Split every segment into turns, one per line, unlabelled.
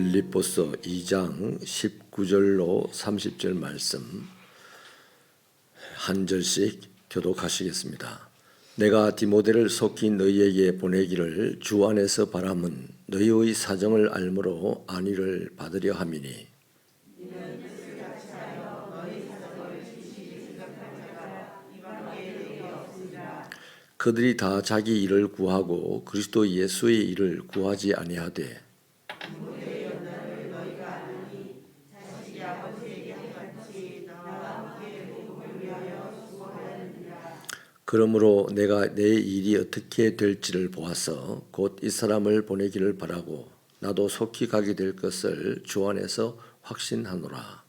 빌립보서 2장 19절로 30절 말씀 한 절씩 교독하시겠습니다. 내가 디모데를 속히 너희에게 보내기를 주 안에서 바람은 너희의 사정을 알므로 안위를 받으려 함이니 그들이 다 자기 일을 구하고 그리스도 예수의 일을 구하지 아니하되 그러므로 내가 내 일이 어떻게 될지를 보아서 곧 이 사람을 보내기를 바라고 나도 속히 가게 될 것을 주 안에서 확신하노라.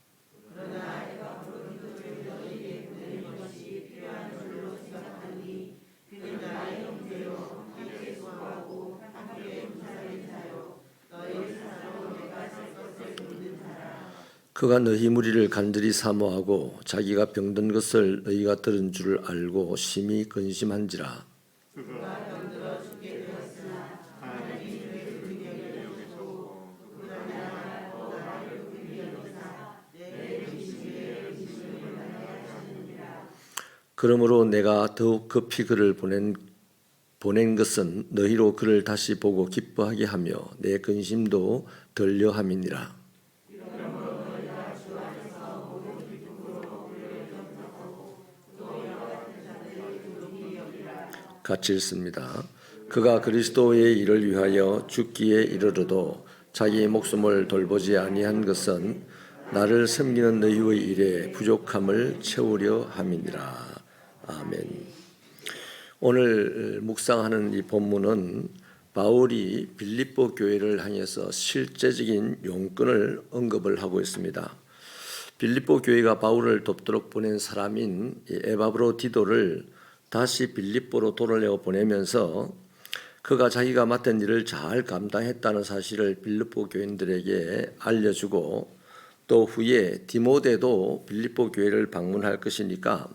그가 너희 무리를 간절히 사모하고 자기가 병든 것을 너희가 들은 줄 알고 심히 근심한지라. 그러므로 내가 더욱 급히 그를 보낸 것은 너희로 그를 다시 보고 기뻐하게 하며 내 근심도 덜려 함이니라. 같이 읽습니다. 그가 그리스도의 일을 위하여 죽기에 이르러도 자기의 목숨을 돌보지 아니한 것은 나를 섬기는 너희의 일에 부족함을 채우려 함이니라. 아멘. 오늘 묵상하는 이 본문은 바울이 빌립보 교회를 향해서 실제적인 용건을 언급을 하고 있습니다. 빌립보 교회가 바울을 돕도록 보낸 사람인 에바브로디도를 다시 빌립보로 돌아내어 보내면서 그가 자기가 맡은 일을 잘 감당했다는 사실을 빌립보 교인들에게 알려주고 또 후에 디모데도 빌립보 교회를 방문할 것이니까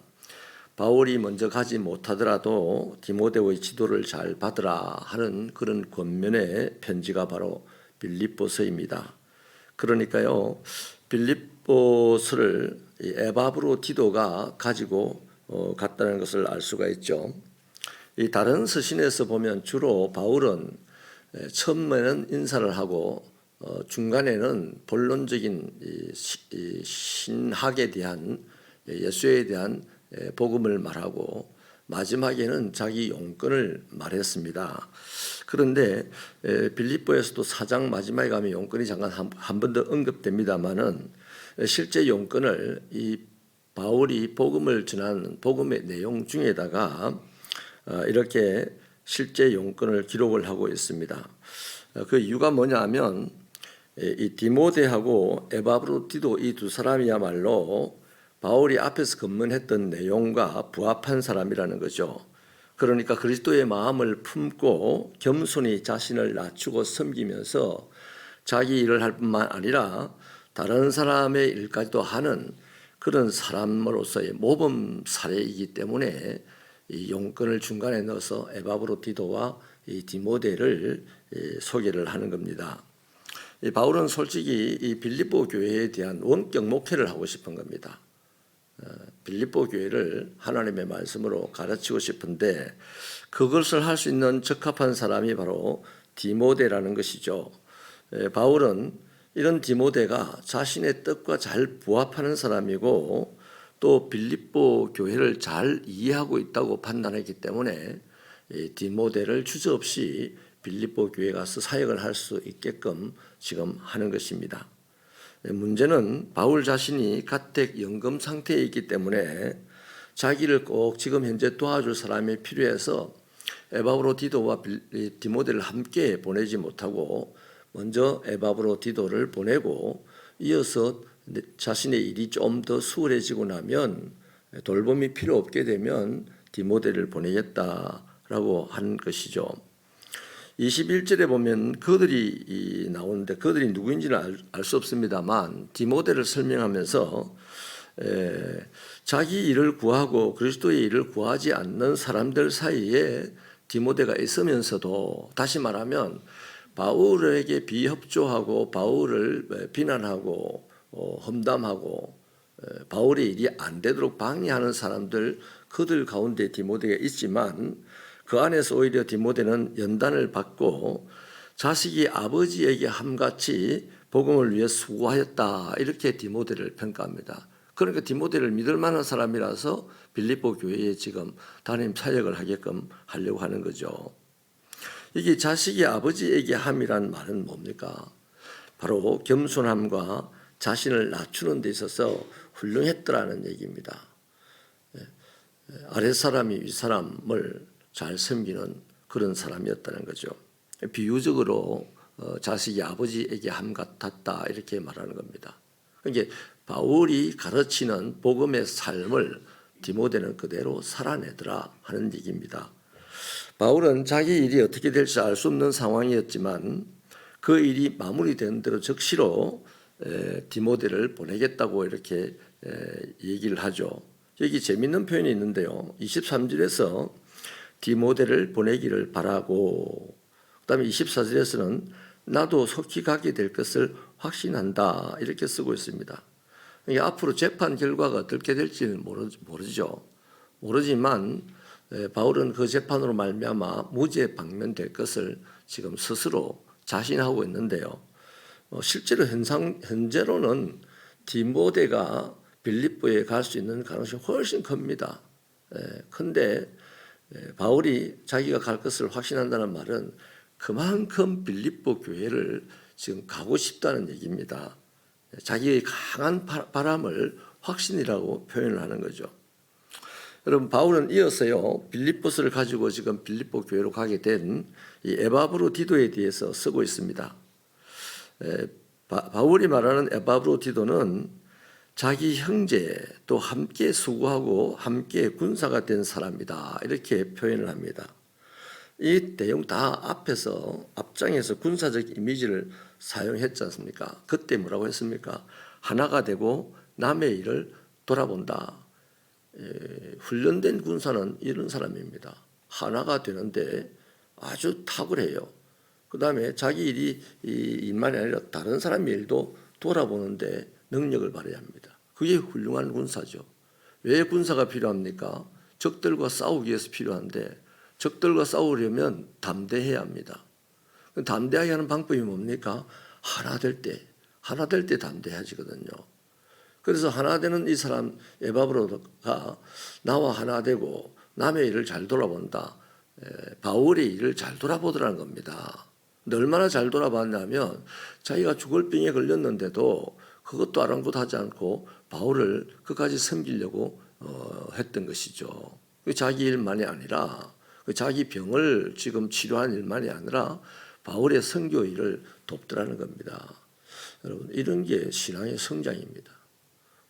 바울이 먼저 가지 못하더라도 디모데의 지도를 잘 받으라 하는 그런 권면의 편지가 바로 빌립보서입니다. 그러니까요, 빌립보서를 에바브로디도가 가지고 갔다는 것을 알 수가 있죠. 이 다른 서신에서 보면 주로 바울은 처음에는 인사를 하고 중간에는 본론적인 신학에 대한 예수에 대한 복음을 말하고 마지막에는 자기 용건을 말했습니다. 그런데 빌립보에서도 4장 마지막에 가면 용건이 잠깐 한 번 더 언급됩니다만은 실제 용건을 이 바울이 복음을 전하는 복음의 내용 중에다가 이렇게 실제 용건을 기록을 하고 있습니다. 그 이유가 뭐냐면 이 디모데하고 에바브로디도 이 두 사람이야말로 바울이 앞에서 검문했던 내용과 부합한 사람이라는 거죠. 그러니까 그리스도의 마음을 품고 겸손히 자신을 낮추고 섬기면서 자기 일을 할 뿐만 아니라 다른 사람의 일까지도 하는 그런 사람으로서의 모범 사례이기 때문에 이 용건을 중간에 넣어서 에바브로디도와 이 디모데를 소개를 하는 겁니다. 이 바울은 솔직히 이 빌립보 교회에 대한 원격 목회를 하고 싶은 겁니다. 빌립보 교회를 하나님의 말씀으로 가르치고 싶은데 그것을 할 수 있는 적합한 사람이 바로 디모데라는 것이죠. 바울은 이런 디모데가 자신의 뜻과 잘 부합하는 사람이고 또 빌립보 교회를 잘 이해하고 있다고 판단했기 때문에 디모데를 주저없이 빌립보 교회에 가서 사역을 할 수 있게끔 지금 하는 것입니다. 문제는 바울 자신이 가택 연금 상태에 있기 때문에 자기를 꼭 지금 현재 도와줄 사람이 필요해서 에바브로디도와 디모데를 함께 보내지 못하고 먼저 에바브로디도를 보내고 이어서 자신의 일이 좀 더 수월해지고 나면 돌봄이 필요 없게 되면 디모데를 보내겠다라고 한 것이죠. 21절에 보면 그들이 나오는데 그들이 누구인지는 알 수 없습니다만 디모데를 설명하면서 자기 일을 구하고 그리스도의 일을 구하지 않는 사람들 사이에 디모데가 있으면서도 다시 말하면 바울에게 비협조하고 바울을 비난하고 험담하고 바울의 일이 안 되도록 방해하는 사람들, 그들 가운데 디모데가 있지만 그 안에서 오히려 디모데는 연단을 받고 자식이 아버지에게 함같이 복음을 위해 수고하였다, 이렇게 디모데를 평가합니다. 그러니까 디모데를 믿을 만한 사람이라서 빌립보 교회에 지금 담임 사역을 하게끔 하려고 하는 거죠. 이게 자식이 아버지에게 함이란 말은 뭡니까? 바로 겸손함과 자신을 낮추는 데 있어서 훌륭했더라는 얘기입니다. 아랫사람이 윗사람을 잘 섬기는 그런 사람이었다는 거죠. 비유적으로 자식이 아버지에게 함 같았다, 이렇게 말하는 겁니다. 그러니까 바울이 가르치는 복음의 삶을 디모데는 그대로 살아내더라 하는 얘기입니다. 바울은 자기 일이 어떻게 될지 알 수 없는 상황이었지만 그 일이 마무리된 대로 즉시로 디모데를 보내겠다고 이렇게 얘기를 하죠. 여기 재미있는 표현이 있는데요. 23절에서 디모데를 보내기를 바라고, 그다음에 24절에서는 나도 속히 가게 될 것을 확신한다, 이렇게 쓰고 있습니다. 그러니까 앞으로 재판 결과가 어떻게 될지는 모르죠. 모르지만 바울은 그 재판으로 말미암아 무죄 방면될 것을 지금 스스로 자신하고 있는데요. 실제로 현재로는 디모데가 빌립보에 갈 수 있는 가능성이 훨씬 큽니다. 그런데 바울이 자기가 갈 것을 확신한다는 말은 그만큼 빌립보 교회를 지금 가고 싶다는 얘기입니다. 자기의 강한 바람을 확신이라고 표현을 하는 거죠. 여러분, 바울은 이어서요, 빌립보서를 가지고 지금 빌립보 교회로 가게 된 이 에바브로디도에 대해서 쓰고 있습니다. 바울이 말하는 에바브로디도는 자기 형제, 또 함께 수고하고 함께 군사가 된 사람이다, 이렇게 표현을 합니다. 이 내용 다 앞장에서 군사적 이미지를 사용했지 않습니까? 그때 뭐라고 했습니까? 하나가 되고 남의 일을 돌아본다. 훈련된 군사는 이런 사람입니다. 하나가 되는데 아주 탁월해요. 그 다음에 자기 일이 일만이 아니라 다른 사람의 일도 돌아보는데 능력을 발휘해야 합니다. 그게 훌륭한 군사죠. 왜 군사가 필요합니까? 적들과 싸우기 위해서 필요한데, 적들과 싸우려면 담대해야 합니다. 담대하게 하는 방법이 뭡니까? 하나 될 때 담대해지거든요. 그래서 하나 되는 이 사람 에바브로가 나와 하나 되고 남의 일을 잘 돌아본다. 바울의 일을 잘 돌아보더라는 겁니다. 근데 얼마나 잘 돌아봤냐면 자기가 죽을 병에 걸렸는데도 그것도 아랑곳하지 않고 바울을 끝까지 섬기려고 했던 것이죠. 자기 일만이 아니라 자기 병을 지금 치료한 일만이 아니라 바울의 선교 일을 돕더라는 겁니다. 여러분, 이런 게 신앙의 성장입니다.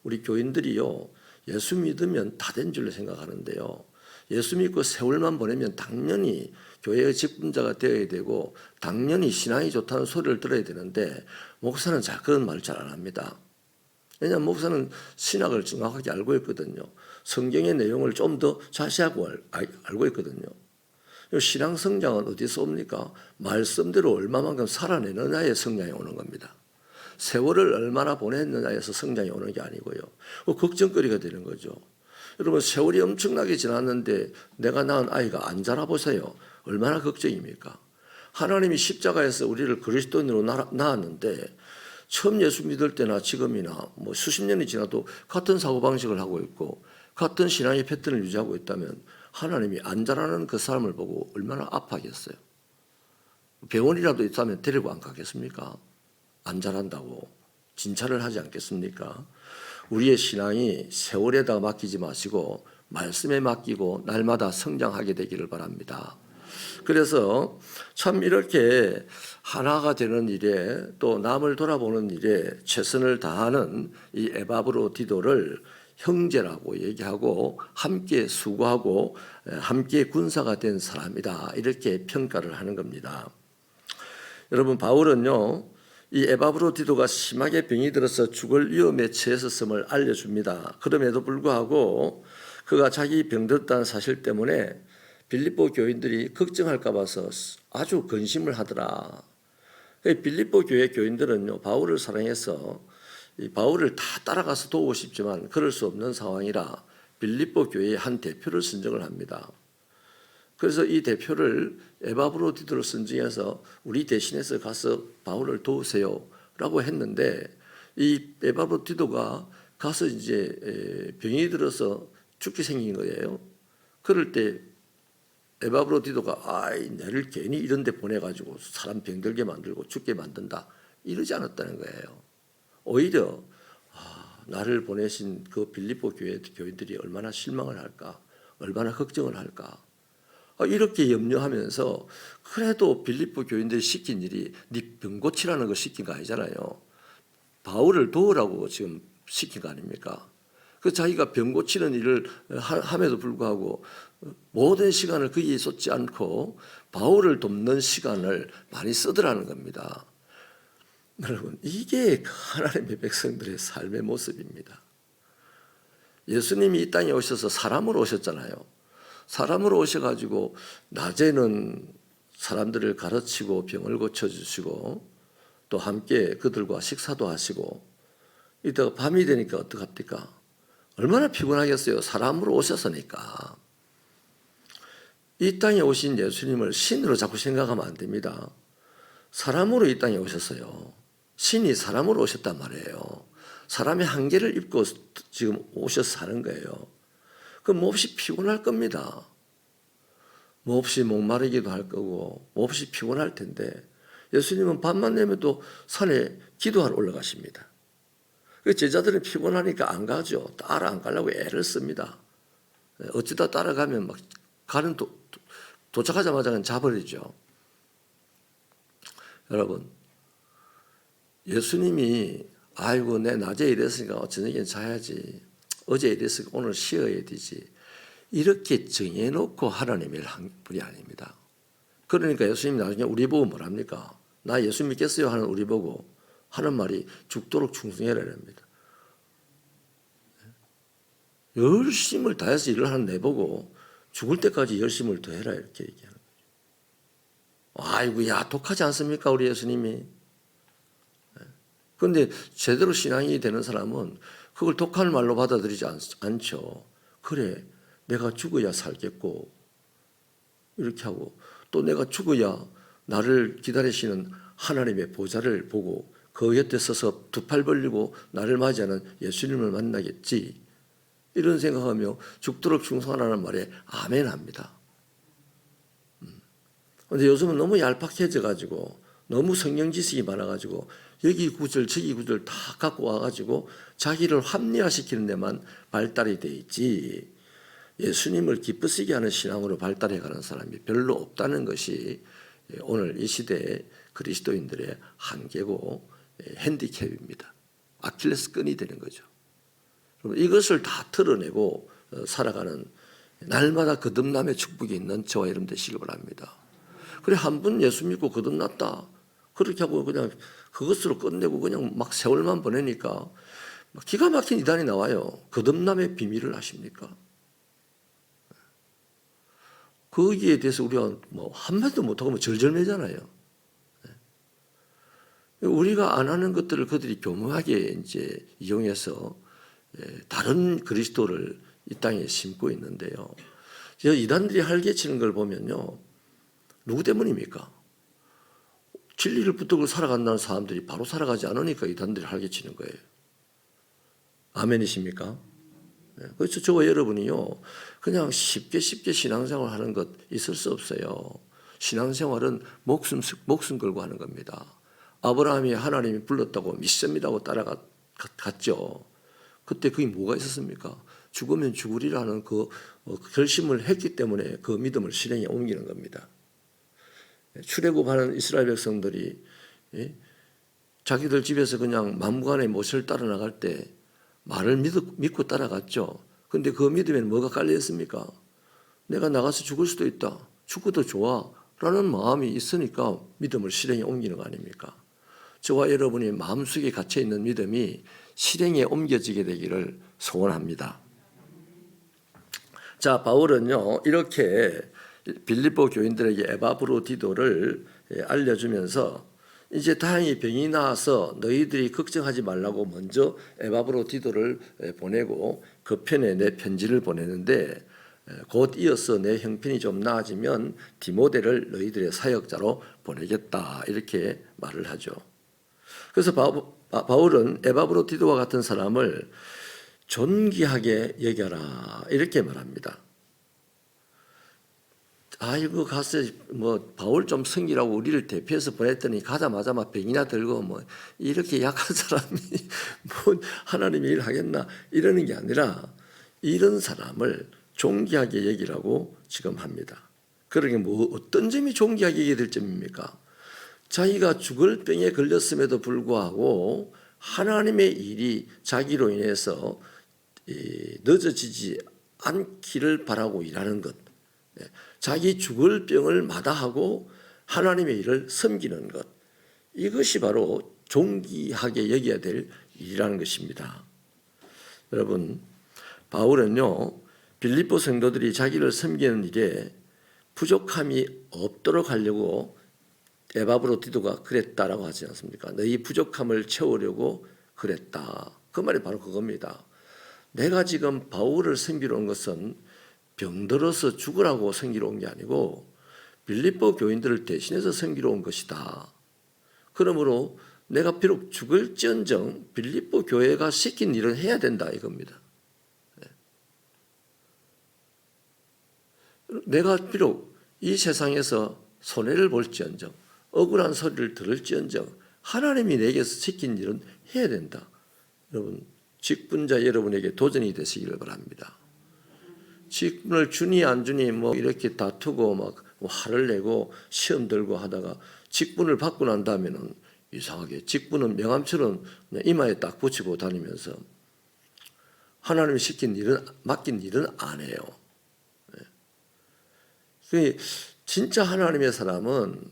우리 교인들이요, 예수 믿으면 다 된 줄로 생각하는데요, 예수 믿고 세월만 보내면 당연히 교회의 직분자가 되어야 되고 당연히 신앙이 좋다는 소리를 들어야 되는데 목사는 그런 말을 잘 안 합니다. 왜냐하면 목사는 신학을 정확하게 알고 있거든요. 성경의 내용을 좀 더 자세하고 알고 있거든요. 신앙 성장은 어디서 옵니까? 말씀대로 얼마만큼 살아내느냐의 성장이 오는 겁니다. 세월을 얼마나 보냈느냐에서 성장이 오는 게 아니고요. 걱정거리가 되는 거죠. 여러분, 세월이 엄청나게 지났는데 내가 낳은 아이가 안 자라보세요. 얼마나 걱정입니까? 하나님이 십자가에서 우리를 그리스도인으로 낳았는데 처음 예수 믿을 때나 지금이나 뭐 수십 년이 지나도 같은 사고방식을 하고 있고 같은 신앙의 패턴을 유지하고 있다면 하나님이 안 자라는 그 사람을 보고 얼마나 아파하겠어요. 병원이라도 있다면 데리고 안 가겠습니까? 안 자란다고 진찰을 하지 않겠습니까? 우리의 신앙이 세월에다 맡기지 마시고 말씀에 맡기고 날마다 성장하게 되기를 바랍니다. 그래서 참 이렇게 하나가 되는 일에 또 남을 돌아보는 일에 최선을 다하는 이 에바브로디도를 형제라고 얘기하고 함께 수고하고 함께 군사가 된 사람이다, 이렇게 평가를 하는 겁니다. 여러분, 바울은요, 이 에바브로디도가 심하게 병이 들어서 죽을 위험에 처했음을 알려줍니다. 그럼에도 불구하고 그가 자기 병들었다는 사실 때문에 빌립보 교인들이 걱정할까 봐서 아주 근심을 하더라. 빌립보 교회 교인들은요, 바울을 사랑해서 이 바울을 다 따라가서 도우고 싶지만 그럴 수 없는 상황이라 빌립보 교회의 한 대표를 선정을 합니다. 그래서 이 대표를 에바브로디도를 선정해서 우리 대신해서 가서 바울을 도우세요라고 했는데, 이 에바브로디도가 가서 이제 병이 들어서 죽게 생긴 거예요. 그럴 때 에바브로디도가 내를 괜히 이런 데 보내가지고 사람 병들게 만들고 죽게 만든다 이러지 않았다는 거예요. 오히려 나를 보내신 그 빌립보 교회 교인들이 얼마나 실망을 할까, 얼마나 걱정을 할까, 이렇게 염려하면서 그래도 빌립보 교인들이 시킨 일이 네 병 고치라는 거 시킨 거 아니잖아요. 바울을 도우라고 지금 시킨 거 아닙니까? 그 자기가 병 고치는 일을 함에도 불구하고 모든 시간을 거기에 쏟지 않고 바울을 돕는 시간을 많이 쓰더라는 겁니다. 여러분, 이게 하나님의 백성들의 삶의 모습입니다. 예수님이 이 땅에 오셔서 사람으로 오셨잖아요. 사람으로 오셔가지고 낮에는 사람들을 가르치고 병을 고쳐주시고 또 함께 그들과 식사도 하시고, 이따가 밤이 되니까 어떡합니까? 얼마나 피곤하겠어요. 사람으로 오셨으니까. 이 땅에 오신 예수님을 신으로 자꾸 생각하면 안 됩니다. 사람으로 이 땅에 오셨어요. 신이 사람으로 오셨단 말이에요. 사람의 한계를 입고 지금 오셔서 사는 거예요. 그럼 몹시 피곤할 겁니다. 몹시 목마르기도 할 거고 몹시 피곤할 텐데, 예수님은 밤만 되면 또 산에 기도하러 올라가십니다. 제자들은 피곤하니까 안 가죠. 따라 안 가려고 애를 씁니다. 어쩌다 따라가면 막 가는 도착하자마자 그냥 자버리죠. 여러분, 예수님이 아이고 내 낮에 일했으니까 저녁에 자야지, 어제 일했으니까 오늘 쉬어야 되지, 이렇게 정해놓고 하나님의 분이 아닙니다. 그러니까 예수님이 나중에 우리 보고 뭐랍니까? 나 예수 믿겠어요 하는 우리 보고 하는 말이 죽도록 충성해라 합니다. 열심을 다해서 일을 하는 내 보고 죽을 때까지 열심을 더해라 이렇게 얘기하는 거죠. 아이고야, 독하지 않습니까 우리 예수님이? 그런데 제대로 신앙이 되는 사람은 그걸 독한 말로 받아들이지 않죠. 그래, 내가 죽어야 살겠고 이렇게 하고, 또 내가 죽어야 나를 기다리시는 하나님의 보좌를 보고 그 곁에 서서 두 팔 벌리고 나를 맞이하는 예수님을 만나겠지, 이런 생각하며 죽도록 충성하라는 말에 아멘 합니다. 그런데 요즘은 너무 얄팍해져 가지고 너무 성경 지식이 많아 가지고 여기 구절 저기 구절 다 갖고 와 가지고 자기를 합리화시키는 데만 발달이 돼 있지, 예수님을 기쁘시게 하는 신앙으로 발달해 가는 사람이 별로 없다는 것이 오늘 이 시대의 그리스도인들의 한계고 핸디캡입니다. 아킬레스건이 되는 거죠. 이것을 다 털어내고 살아가는 날마다 거듭남의 축복이 있는 저와 여러분 되시길 바랍니다. 그래, 한 번 예수 믿고 거듭났다 그렇게 하고 그냥 그것으로 끝내고 그냥 막 세월만 보내니까 기가 막힌 이단이 나와요. 거듭남의 비밀을 아십니까? 거기에 대해서 우리가 뭐 한마디도 못하고 절절매잖아요. 우리가 안 하는 것들을 그들이 교묘하게 이제 이용해서 다른 그리스도를 이 땅에 심고 있는데요. 이단들이 활개치는 걸 보면요, 누구 때문입니까? 진리를 붙들고 살아간다는 사람들이 바로 살아가지 않으니까 이단들이 활개치는 거예요. 아멘이십니까? 그래서 저와 여러분이요, 그냥 쉽게 신앙생활 하는 것 있을 수 없어요. 신앙생활은 목숨 걸고 하는 겁니다. 아브라함이 하나님이 불렀다고 믿습니다고 따라갔죠. 그때 그게 뭐가 있었습니까? 죽으면 죽으리라는 그 결심을 했기 때문에 그 믿음을 실행에 옮기는 겁니다. 출애굽하는 이스라엘 백성들이 자기들 집에서 그냥 막무가내 모세를 따라 나갈 때 말을 믿고 따라갔죠. 그런데 그 믿음에는 뭐가 깔려 있습니까? 내가 나가서 죽을 수도 있다, 죽어도 좋아 라는 마음이 있으니까 믿음을 실행에 옮기는 거 아닙니까? 저와 여러분이 마음속에 갇혀있는 믿음이 실행에 옮겨지게 되기를 소원합니다. 자, 바울은요 이렇게 빌립보 교인들에게 에바브로디도를 알려주면서 이제 다행히 병이 나와서 너희들이 걱정하지 말라고 먼저 에바브로디도를 보내고 그 편에 내 편지를 보내는데 곧 이어서 내 형편이 좀 나아지면 디모데를 너희들의 사역자로 보내겠다 이렇게 말을 하죠. 그래서 바울은 에바브로디도와 같은 사람을 존귀하게 여겨라 이렇게 말합니다. 아이고 가서 뭐 바울 좀 섬기라고 우리를 대표해서 보냈더니 가자마자 막 병이나 들고 뭐 이렇게 약한 사람이 뭐 하나님의 일을 하겠나 이러는 게 아니라 이런 사람을 존귀하게 여기라고 지금 합니다. 그러게 뭐 어떤 점이 존귀하게 여겨야 될 점입니까? 자기가 죽을 병에 걸렸음에도 불구하고 하나님의 일이 자기로 인해서 늦어지지 않기를 바라고 일하는 것, 자기 죽을 병을 마다하고 하나님의 일을 섬기는 것, 이것이 바로 존귀하게 여겨야 될 일이라는 것입니다. 여러분, 바울은요 빌립보 성도들이 자기를 섬기는 일에 부족함이 없도록 하려고 에바브로디도가 그랬다라고 하지 않습니까? 너희 부족함을 채우려고 그랬다. 그 말이 바로 그겁니다. 내가 지금 바울을 섬기러 온 것은 병들어서 죽으라고 섬기러 온 게 아니고 빌립보 교인들을 대신해서 섬기러 온 것이다. 그러므로 내가 비록 죽을지언정 빌립보 교회가 시킨 일은 해야 된다 이겁니다. 내가 비록 이 세상에서 손해를 볼지언정 억울한 소리를 들을지언정 하나님이 내게서 시킨 일은 해야 된다. 여러분, 직분자 여러분에게 도전이 되시기를 바랍니다. 직분을 주니 안 주니 뭐 이렇게 다투고 막 화를 내고 시험 들고 하다가 직분을 받고 난 다음에는 이상하게 직분은 명함처럼 이마에 딱 붙이고 다니면서 하나님이 시킨 일은 맡긴 일은 안 해요. 진짜 하나님의 사람은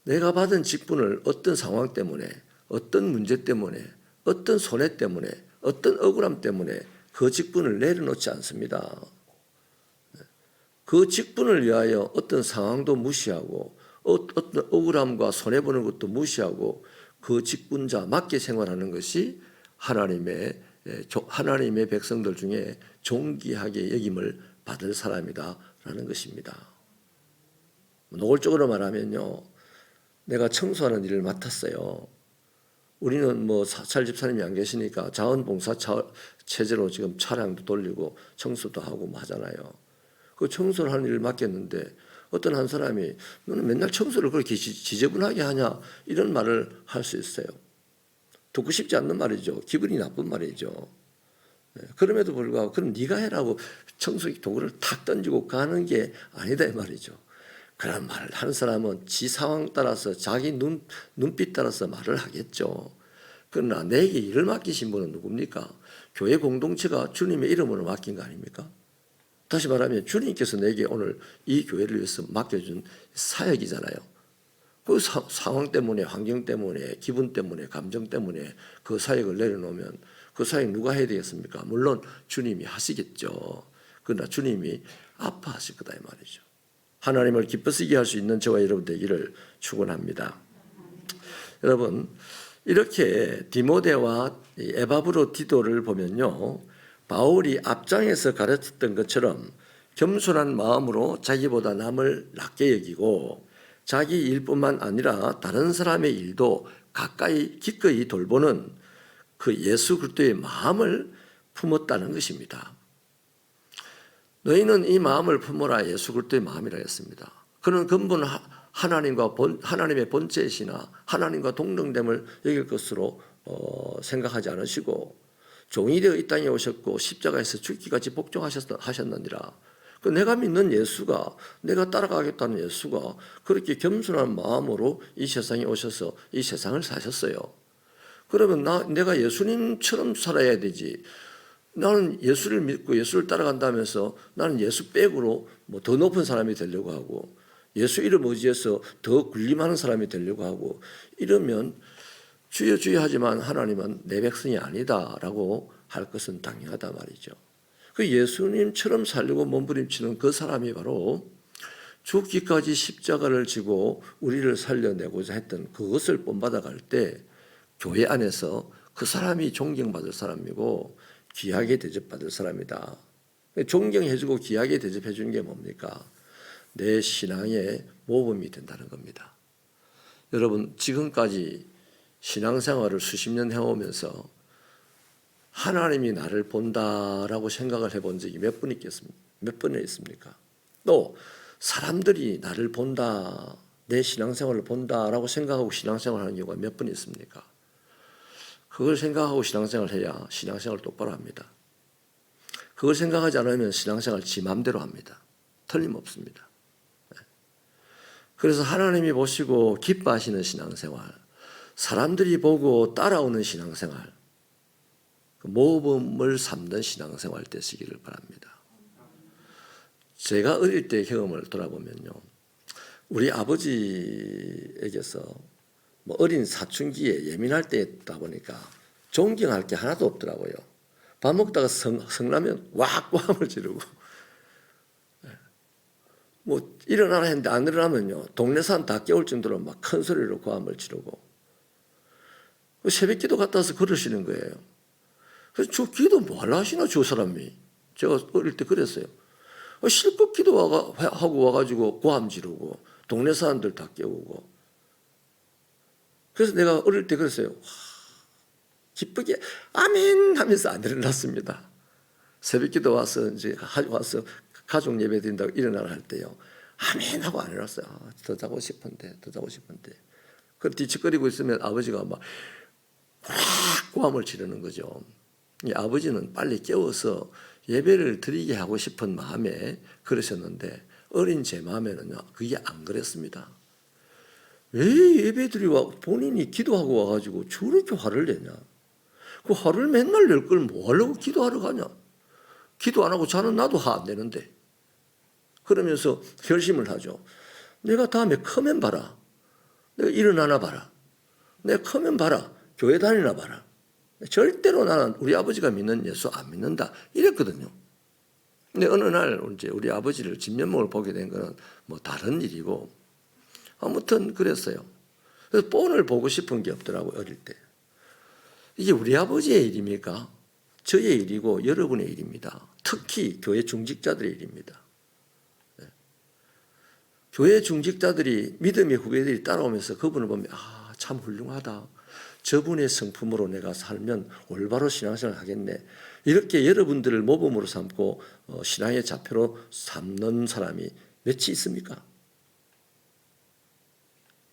내가 받은 직분을 어떤 상황 때문에, 어떤 문제 때문에, 어떤 손해 때문에, 어떤 억울함 때문에 그 직분을 내려놓지 않습니다. 그 직분을 위하여 어떤 상황도 무시하고 어떤 억울함과 손해보는 것도 무시하고 그 직분자 맞게 생활하는 것이 하나님의 백성들 중에 존귀하게 여김을 받을 사람이다라는 것입니다. 노골적으로 말하면요, 내가 청소하는 일을 맡았어요. 우리는 뭐 사찰 집사님이 안 계시니까 자원봉사 체제로 지금 차량도 돌리고 청소도 하고 뭐 하잖아요. 그 청소를 하는 일을 맡겼는데 어떤 한 사람이 너는 맨날 청소를 그렇게 지저분하게 하냐 이런 말을 할 수 있어요. 듣고 싶지 않는 말이죠. 기분이 나쁜 말이죠. 그럼에도 불구하고 그럼 네가 해라고 청소기 도구를 탁 던지고 가는 게 아니다 이 말이죠. 그런 말을 하는 사람은 지 상황 따라서 자기 눈빛 따라서 말을 하겠죠. 그러나 내게 일을 맡기신 분은 누굽니까? 교회 공동체가 주님의 이름으로 맡긴 거 아닙니까? 다시 말하면 주님께서 내게 오늘 이 교회를 위해서 맡겨준 사역이잖아요. 그 상황 때문에, 환경 때문에, 기분 때문에, 감정 때문에 그 사역을 내려놓으면 그 사역 누가 해야 되겠습니까? 물론 주님이 하시겠죠. 그러나 주님이 아파하실 거다 이 말이죠. 하나님을 기쁘시게 할 수 있는 저와 여러분 되기를 축원합니다. 여러분, 이렇게 디모데와 에바브로디도를 보면요, 바울이 앞장에서 가르쳤던 것처럼 겸손한 마음으로 자기보다 남을 낮게 여기고 자기 일뿐만 아니라 다른 사람의 일도 기꺼이 돌보는 그 예수 그리스도의 마음을 품었다는 것입니다. 너희는 이 마음을 품어라 예수 그리스도의 마음이라 했습니다. 그는 근본 하나님의 본체이시나 하나님과 동등됨을 여길 것으로 생각하지 않으시고 종이 되어 이 땅에 오셨고 십자가에서 죽기까지 복종하셨느니라. 내가 믿는 예수가, 내가 따라가겠다는 예수가 그렇게 겸손한 마음으로 이 세상에 오셔서 이 세상을 사셨어요. 그러면 내가 예수님처럼 살아야 되지. 나는 예수를 믿고 예수를 따라간다면서 나는 예수 백으로 뭐 더 높은 사람이 되려고 하고 예수 이름 의지해서 더 군림하는 사람이 되려고 하고 이러면 주여 주여 하지만 하나님은 내 백성이 아니다라고 할 것은 당연하다 말이죠. 그 예수님처럼 살려고 몸부림치는 그 사람이 바로 죽기까지 십자가를 지고 우리를 살려내고자 했던 그것을 본받아갈 때 교회 안에서 그 사람이 존경받을 사람이고 귀하게 대접받을 사람이다. 존경해주고 귀하게 대접해주는 게 뭡니까? 내 신앙의 모범이 된다는 겁니다. 여러분, 지금까지 신앙생활을 수십 년 해오면서 하나님이 나를 본다라고 생각을 해본 적이 몇 번 있겠습니까? 몇 번이나 있습니까? 또 사람들이 나를 본다, 내 신앙생활을 본다라고 생각하고 신앙생활을 하는 경우가 몇 번 있습니까? 그걸 생각하고 신앙생활을 해야 신앙생활을 똑바로 합니다. 그걸 생각하지 않으면 신앙생활 지 맘대로 합니다. 틀림없습니다. 그래서 하나님이 보시고 기뻐하시는 신앙생활, 사람들이 보고 따라오는 신앙생활, 모범을 삼는 신앙생활 되시기를 바랍니다. 제가 어릴 때 경험을 돌아보면요, 우리 아버지에게서 어린 사춘기에 예민할 때였다 보니까 존경할 게 하나도 없더라고요. 밥 먹다가 성나면 왁 고함을 지르고, 일어나라 했는데 안 일어나면요, 동네 사람 다 깨울 정도로 막 큰 소리로 고함을 지르고, 새벽 기도 갔다 와서 그러시는 거예요. 그래서 저 기도 뭐 하려 하시나, 저 사람이. 제가 어릴 때 그랬어요. 실컷 기도하고 와가지고 고함 지르고, 동네 사람들 다 깨우고. 그래서 내가 어릴 때 그랬어요. 기쁘게 아멘 하면서 안 일어났습니다. 새벽 기도 와서 이제 와서 가족 예배 드린다고 일어나라 할 때요, 아멘 하고 안 일어났어요. 더 자고 싶은데. 그 뒤척거리고 있으면 아버지가 막 고함을 지르는 거죠. 이 아버지는 빨리 깨워서 예배를 드리게 하고 싶은 마음에 그러셨는데, 어린 제 마음에는요, 그게 안 그랬습니다. 왜 예배 드리고 본인이 기도하고 와가지고 저렇게 화를 내냐? 그 화를 맨날 낼 걸 뭐 하려고 기도하러 가냐? 기도 안 하고 자는 나도 화 안 내는데. 그러면서 결심을 하죠. 내가 다음에 크면 봐라. 내가 일어나나 봐라. 내가 크면 봐라. 교회 다니나 봐라. 절대로 나는 우리 아버지가 믿는 예수 안 믿는다. 이랬거든요. 근데 어느 날 이제 우리 아버지를 진면목을 보게 된 거는 다른 일이고, 아무튼 그랬어요. 그래서 폰을 보고 싶은 게 없더라고요, 어릴 때. 이게 우리 아버지의 일입니까? 저의 일이고 여러분의 일입니다. 특히 교회 중직자들의 일입니다. 교회 중직자들이, 믿음의 후배들이 따라오면서 그분을 보면 참 훌륭하다. 저분의 성품으로 내가 살면 올바로 신앙생활을 하겠네. 이렇게 여러분들을 모범으로 삼고 신앙의 자표로 삼는 사람이 몇이 있습니까?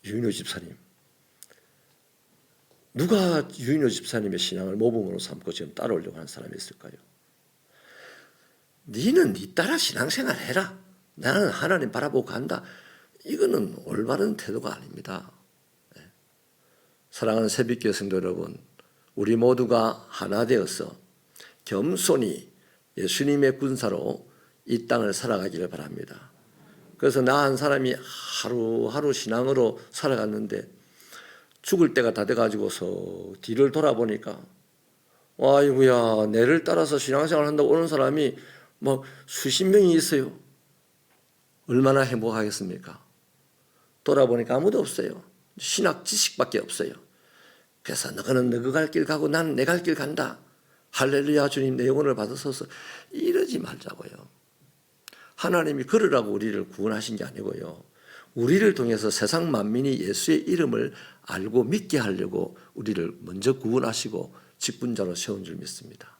유인호 집사님. 누가 유인호 집사님의 신앙을 모범으로 삼고 지금 따라오려고 하는 사람이 있을까요? 니는 니 따라 신앙생활 해라. 나는 하나님 바라보고 간다. 이거는 올바른 태도가 아닙니다. 사랑하는 새벽교회 성도 여러분, 우리 모두가 하나 되어서 겸손히 예수님의 군사로 이 땅을 살아가기를 바랍니다. 그래서 나 한 사람이 하루하루 신앙으로 살아갔는데 죽을 때가 다 돼가지고서 뒤를 돌아보니까, 아이고야, 내를 따라서 신앙생활 한다고 오는 사람이 막 수십 명이 있어요. 얼마나 행복하겠습니까? 돌아보니까 아무도 없어요. 신학 지식밖에 없어요. 그래서 너는 너가 갈 길 가고 나는 내 갈 길 간다. 할렐루야, 주님 내 영혼을 받으소서. 이러지 말자고요. 하나님이 그러라고 우리를 구원하신 게 아니고요, 우리를 통해서 세상 만민이 예수의 이름을 알고 믿게 하려고 우리를 먼저 구원하시고 직분자로 세운 줄 믿습니다.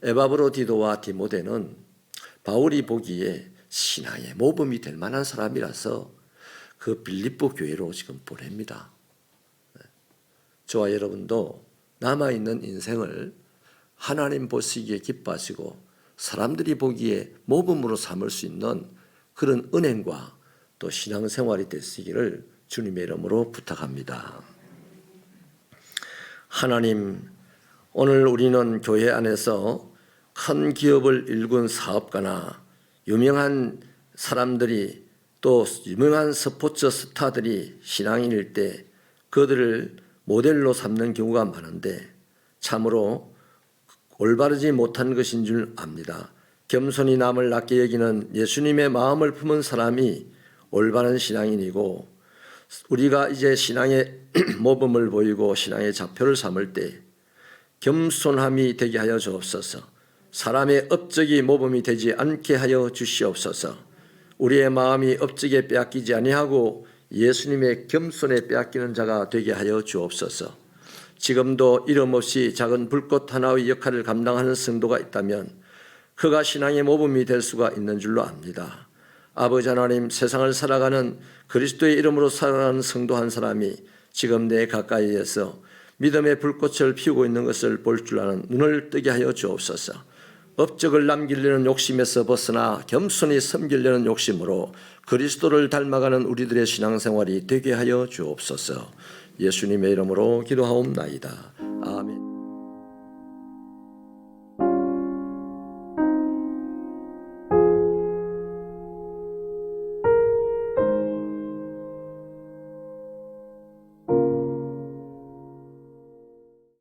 에바브로디도와 디모데는 바울이 보기에 신앙의 모범이 될 만한 사람이라서 그 빌립보 교회로 지금 보냅니다. 저와 여러분도 남아있는 인생을 하나님 보시기에 기뻐하시고 사람들이 보기에 모범으로 삼을 수 있는 그런 은행과 또 신앙생활이 되시기를 주님의 이름으로 부탁합니다. 하나님, 오늘 우리는 교회 안에서 큰 기업을 일군 사업가나 유명한 사람들이, 또 유명한 스포츠 스타들이 신앙인일 때 그들을 모델로 삼는 경우가 많은데 참으로 올바르지 못한 것인 줄 압니다. 겸손히 남을 낮게 여기는 예수님의 마음을 품은 사람이 올바른 신앙인이고, 우리가 이제 신앙의 모범을 보이고 신앙의 좌표를 삼을 때 겸손함이 되게 하여 주옵소서. 사람의 업적이 모범이 되지 않게 하여 주시옵소서. 우리의 마음이 업적에 빼앗기지 아니하고 예수님의 겸손에 빼앗기는 자가 되게 하여 주옵소서. 지금도 이름 없이 작은 불꽃 하나의 역할을 감당하는 성도가 있다면 그가 신앙의 모범이 될 수가 있는 줄로 압니다. 아버지 하나님, 세상을 살아가는 그리스도의 이름으로 살아가는 성도 한 사람이 지금 내 가까이에서 믿음의 불꽃을 피우고 있는 것을 볼 줄 아는 눈을 뜨게 하여 주옵소서. 업적을 남기려는 욕심에서 벗어나 겸손히 섬기려는 욕심으로 그리스도를 닮아가는 우리들의 신앙생활이 되게 하여 주옵소서. 예수님의 이름으로 기도하옵나이다.